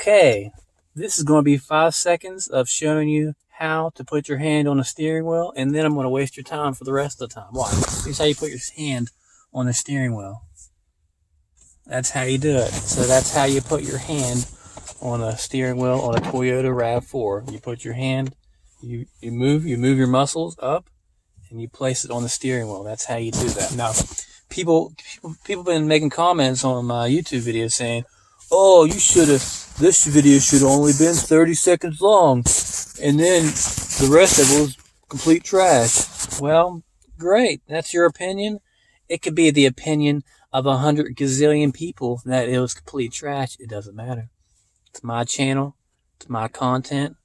Okay, this is going to be 5 seconds of showing you how to put your hand on the steering wheel, and then I'm going to waste your time for the rest of the time. Watch. Here's how you put your hand on the steering wheel. That's how you do it. So that's how you put your hand on a steering wheel on a Toyota RAV4. You put your hand, you move your muscles up, and you place it on the steering wheel. That's how you do that. Now, people been making comments on my YouTube videos saying, "Oh, this video should have only been 30 seconds long, and then the rest of it was complete trash." Well, great. That's your opinion. It could be the opinion of 100 gazillion people that it was complete trash. It doesn't matter. It's my channel. It's my content,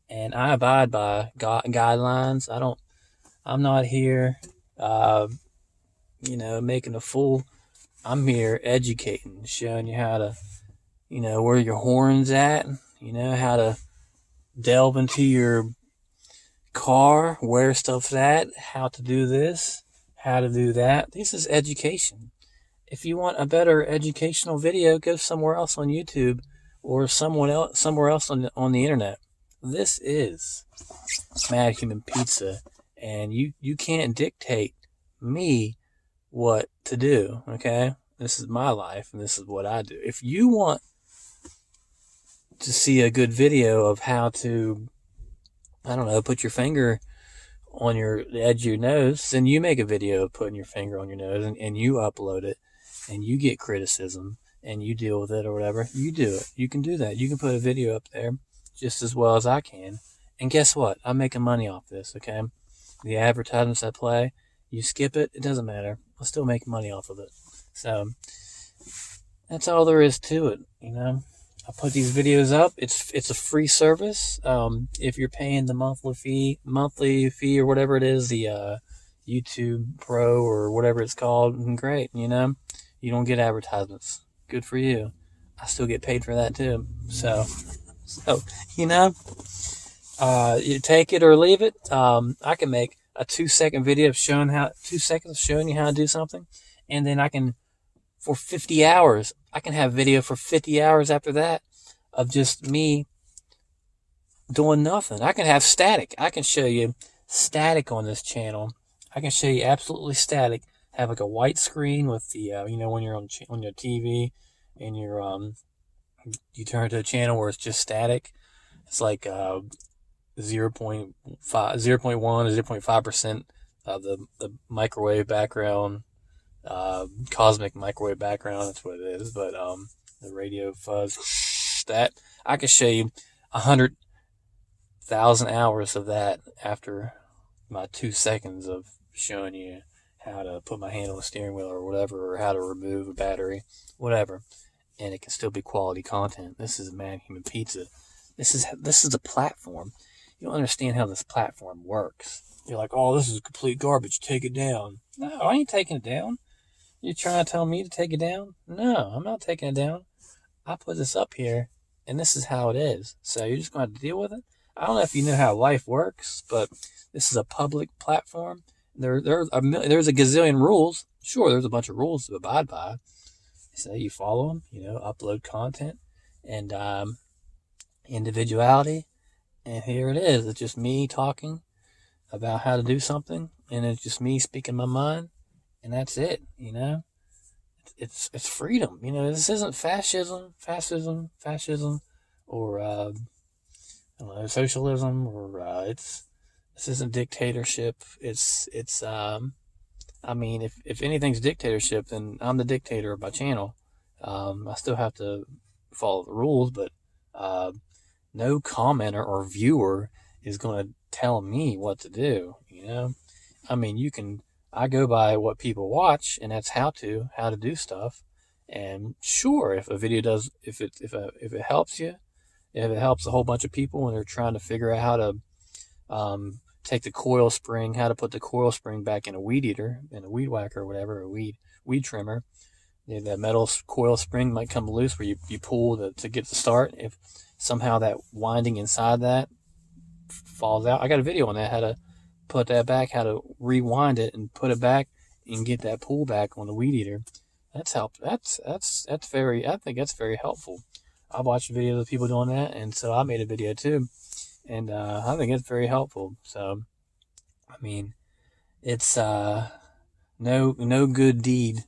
and I abide by guidelines. I'm not here, making a fool. I'm here educating, showing you how to, where your horn's at, how to delve into your car, where stuff's at, how to do this, how to do that. This is education. If you want a better educational video, go somewhere else on YouTube or somewhere else on the internet. This is Matthumanpizza, and you can't dictate me what to do, okay? This is my life, and this is what I do. If you want to see a good video of how to, put your finger on the edge of your nose, then you make a video of putting your finger on your nose, and you upload it, and you get criticism, and you deal with it or whatever. You do it. You can do that. You can put a video up there just as well as I can. And guess what? I'm making money off this, okay? The advertisements I play, you skip it, it doesn't matter. I'll still make money off of it. So that's all there is to it, I put these videos up. It's a free service. If you're paying the monthly fee or whatever it is, the YouTube Pro or whatever it's called, great, you don't get advertisements. Good for you. I still get paid for that too. So you take it or leave it. I can make a 2-second video showing you how to do something, and then I can, for 50 hours, I can have video for 50 hours after that of just me doing nothing. I can have static. I can show you static on this channel. I can show you absolutely static. Have like a white screen with the, when you're on your TV and you turn to a channel where it's just static. It's like 0.1 or 0.5% of the microwave background, cosmic microwave background. That's what it is. But the radio fuzz, that I could show you 100,000 hours of that after my 2 seconds of showing you how to put my hand on the steering wheel or whatever, or how to remove a battery, whatever, and it can still be quality content. This is Matthumanpizza. This is a platform. You don't understand how this platform works. You're like, "Oh, this is complete garbage. Take it down." No, I ain't taking it down. You're trying to tell me to take it down? No, I'm not taking it down. I put this up here, and this is how it is. So you're just going to have to deal with it. I don't know if you know how life works, but this is a public platform. There's a gazillion rules. Sure, there's a bunch of rules to abide by. So you follow them, upload content, and individuality. And here it is. It's just me talking about how to do something, and it's just me speaking my mind, and that's it. It's freedom. This isn't fascism, or socialism, or this isn't dictatorship. If anything's dictatorship, then I'm the dictator of my channel. I still have to follow the rules, but no commenter or viewer is going to tell me what to do. I go by what people watch, and that's how to do stuff. And sure, if a video does, if it helps you, if it helps a whole bunch of people when they're trying to figure out how to take the coil spring, how to put the coil spring back in a weed eater, in a weed whacker or whatever, a weed trimmer. That metal coil spring might come loose where you pull to get the start. If somehow that winding inside that falls out, I got a video on that, how to put that back, how to rewind it and put it back and get that pull back on the weed eater. That's helped. I think that's very helpful. I watch videos of people doing that, and so I made a video too, and I think it's very helpful. So, I mean, it's no good deed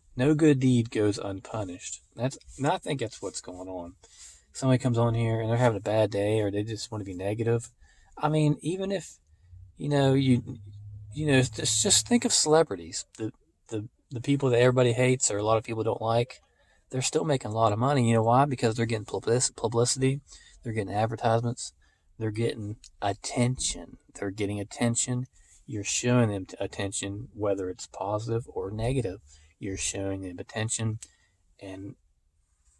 goes unpunished. And I think that's what's going on. Somebody comes on here and they're having a bad day, or they just want to be negative. I mean, even if just think of celebrities, the people that everybody hates or a lot of people don't like. They're still making a lot of money. You know why? Because they're getting publicity, they're getting advertisements, they're getting attention. They're getting attention. You're showing them attention, whether it's positive or negative. You're showing them attention, and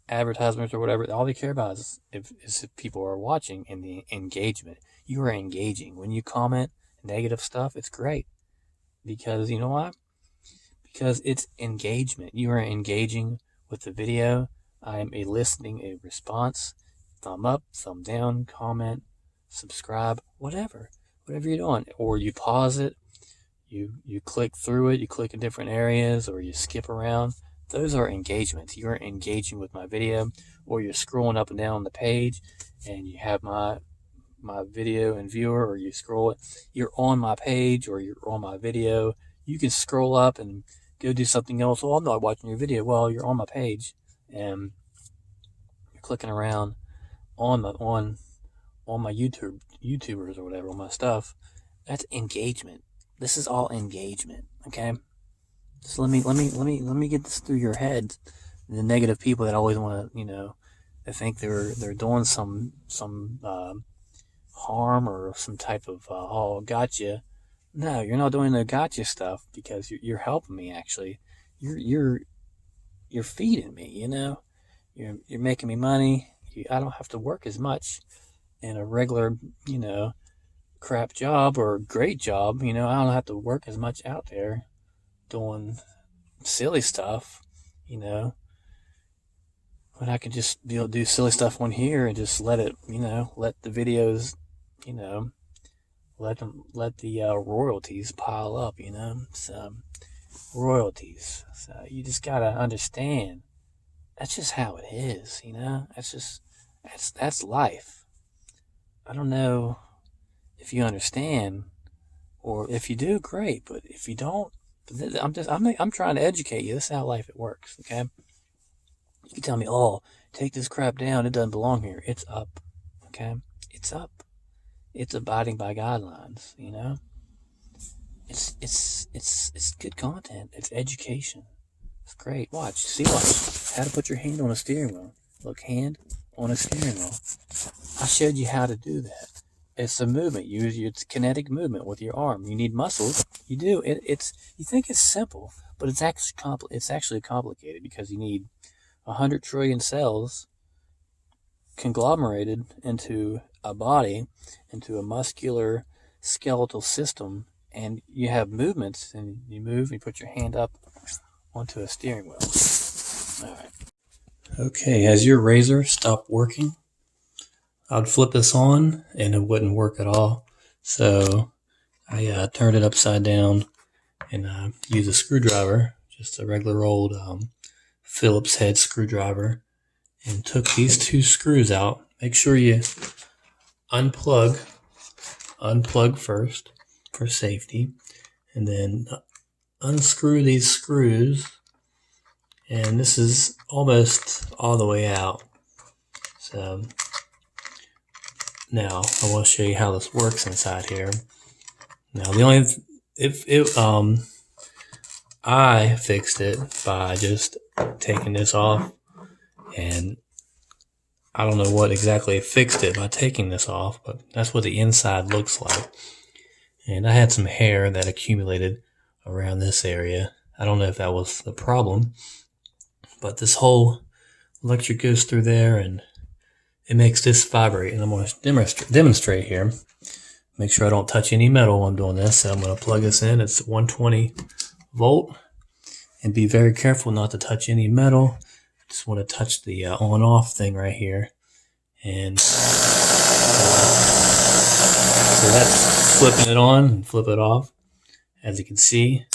advertisements or whatever, all they care about is if people are watching and the engagement. You are engaging. When you comment negative stuff, it's great. Because you know why? Because it's engagement. You are engaging with the video. I am eliciting a response. Thumb up, thumb down, comment, subscribe, whatever you're doing. Or you pause it, you click through it, you click in different areas, or you skip around. Those are engagements. You're engaging with my video, or you're scrolling up and down the page and you have my video and viewer, or you scroll it. You're on my page or you're on my video. You can scroll up and go do something else. Well, I'm not watching your video. Well, you're on my page and you're clicking around on my YouTubers or whatever, on my stuff. That's engagement. This is all engagement, okay? So let me get this through your head. The negative people that always want to, they think they're doing some harm or some type of gotcha. No, you're not doing the gotcha stuff, because you're helping me. Actually, you're feeding me. You're making me money. I don't have to work as much in a regular crap job or great job. I don't have to work as much out there doing silly stuff, when I can just be able to do silly stuff on here and just let it, let the videos, let the royalties pile up, so royalties. So you just gotta understand that's just how it is, that's life. I don't know if you understand, or if you do, great, but if you don't, I'm trying to educate you. This is how life it works, okay? You can tell me, take this crap down, it doesn't belong here. It's up, okay? It's up. It's abiding by guidelines, It's good content. It's education. It's great. Watch. How to put your hand on a steering wheel. Look, hand on a steering wheel. I showed you how to do that. It's a movement. It's kinetic movement with your arm. You need muscles. You do. You think it's simple, but it's actually complicated, because you need 100 trillion cells conglomerated into a body, into a muscular skeletal system, and you have movements, and you move, and you put your hand up onto a steering wheel. All right. Okay, has your razor stopped working? I'd flip this on and it wouldn't work at all. So I turned it upside down and used a screwdriver, just a regular old Phillips head screwdriver, and took these two screws out. Make sure you unplug first for safety, and then unscrew these screws. And this is almost all the way out. So now I want to show you how this works inside here. Now I fixed it by just taking this off, and I don't know what exactly fixed it by taking this off, but that's what the inside looks like. And I had some hair that accumulated around this area. I don't know if that was the problem, but this whole electric goes through there and it makes this vibrate. And I'm going to demonstrate here. Make sure I don't touch any metal while I'm doing this. So I'm going to plug this in. It's 120 volt. And be very careful not to touch any metal. Just want to touch the on-off thing right here. And so that's flipping it on and flip it off. As you can see,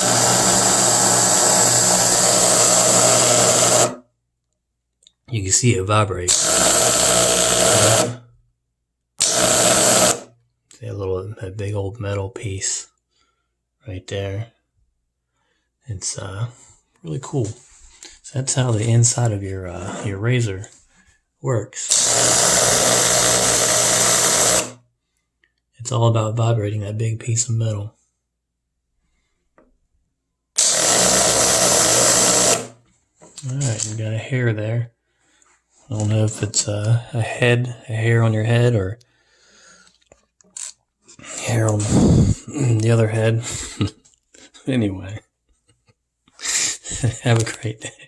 You can see it vibrate. See that big old metal piece right there. It's really cool. So that's how the inside of your razor works. It's all about vibrating that big piece of metal. Alright, you got a hair there. I don't know if it's a hair on your head, or hair on the other head. Anyway, have a great day.